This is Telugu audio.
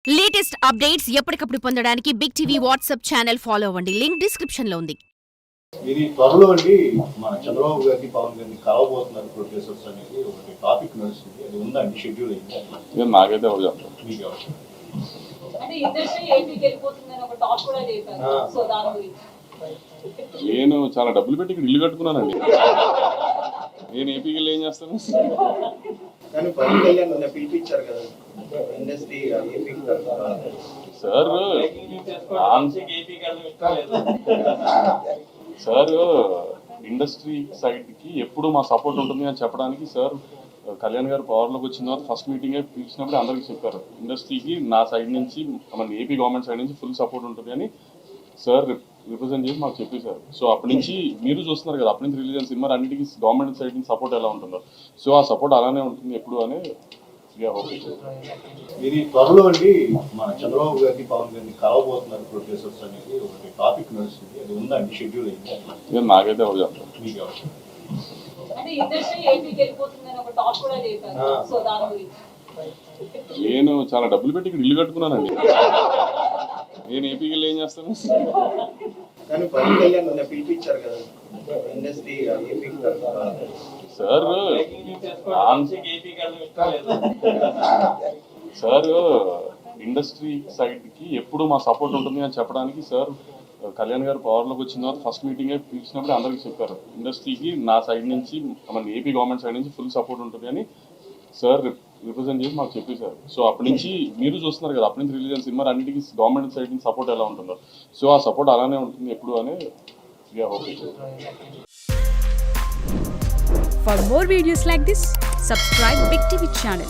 లేటెస్ట్ అప్డేట్స్ ఎప్పటికప్పుడు పొందడానికి big TV WhatsApp channel follow అవ్వండి. లింక్ డిస్క్రిప్షన్ లో ఉంది. ఇది త్వరలో అండి మన చంద్రబాబు గారిని పవన్ గారిని కలవబోతున్నారు ప్రొఫెసర్స్ అనేది ఒకటి టాపిక్ నడుస్తుంది. అది ఉందండి, షెడ్యూల్ అయింది. నాకైతే ఎవరు చెప్తారు మీకు అవసరం అంటే ఇండస్ట్రీ ఏపీకి వెళ్ళిపోతుందని ఒక టాక్ కూడా చేశారు. సో దాని గురించి నేను చాలా డబ్బులు పెట్టి ఇక్కడ ఇల్లు కట్టుకున్నానండి. నేను ఏపీకి వెళ్ళి ఏం చేస్తాను? కానీ పవన్ కళ్యాణ్ పిలిపించారు కదా ఇండస్ట్రీ ఏపీకి సార్ సార్ ఇండస్ట్రీ సైడ్కి ఎప్పుడు మా సపోర్ట్ ఉంటుంది అని చెప్పడానికి సార్ కళ్యాణ్ గారు పవర్లోకి వచ్చిన తర్వాత ఫస్ట్ మీటింగే పిలిచినప్పుడు అందరికీ చెప్పారు, ఇండస్ట్రీకి నా సైడ్ నుంచి మన ఏపీ గవర్నమెంట్ సైడ్ నుంచి ఫుల్ సపోర్ట్ ఉంటుంది అని సార్ రిప్రజెంట్ చేసి మాకు చెప్పేశారు. సో అప్పటి నుంచి మీరు చూస్తున్నారు కదా, అప్పటి నుంచి రిలీజ్ అయిన సినిమా అన్నిటికీ గవర్నమెంట్ సైడ్ నుంచి సపోర్ట్ ఎలా ఉంటుందో, సో ఆ సపోర్ట్ అలానే ఉంటుంది ఎప్పుడు అని ఇది త్వరలో అండి మన చంద్రబాబు గారిని పవన్ గారిని కలవబోతున్నారు ప్రొఫెసర్స్ అనేది ఒకటి టాపిక్ నడుస్తుంది. అది ఉందండి, షెడ్యూల్ అయింది. నాకైతే ఎవరు చెప్తారు? మీకు అవసరం అంటే ఇండస్ట్రీ ఏపీకి వెళ్ళిపోతుందని ఒక టాక్ కూడా చేశారు. సో దాని గురించి నేను చాలా డబ్బులు పెట్టి ఇక్కడ ఇల్లు కట్టుకున్నానండి. నేను ఏపీకి వెళ్ళి ఏం చేస్తాను? కానీ పవన్ కళ్యాణ్ పిలిపించారు కదా ఇండస్ట్రీ ఏపీకి సార్ సార్ ఇండస్ట్రీ సైడ్కి ఎప్పుడు మా సపోర్ట్ ఉంటుంది అని చెప్పడానికి సార్ కళ్యాణ్ గారు పవర్లోకి వచ్చిన తర్వాత ఫస్ట్ మీటింగే పిలిచినప్పుడు అందరికీ చెప్పారు, ఇండస్ట్రీకి నా సైడ్ నుంచి మన ఏపీ గవర్నమెంట్ సైడ్ నుంచి ఫుల్ సపోర్ట్ ఉంటుంది అని సార్ రిప్రజెంట్ చేసి మాకు చెప్పేశారు. సో అప్పటి నుంచి మీరు చూస్తున్నారు కదా, అప్పటి నుంచి రిలీజ్ అయిన సినిమా అన్నిటికీ గవర్నమెంట్ సైడ్ నుంచి సపోర్ట్ ఎలా ఉంటుందో, సో ఆ సపోర్ట్ అలానే ఉంటుంది ఎప్పుడు అని For more videos like this, subscribe Big TV channel.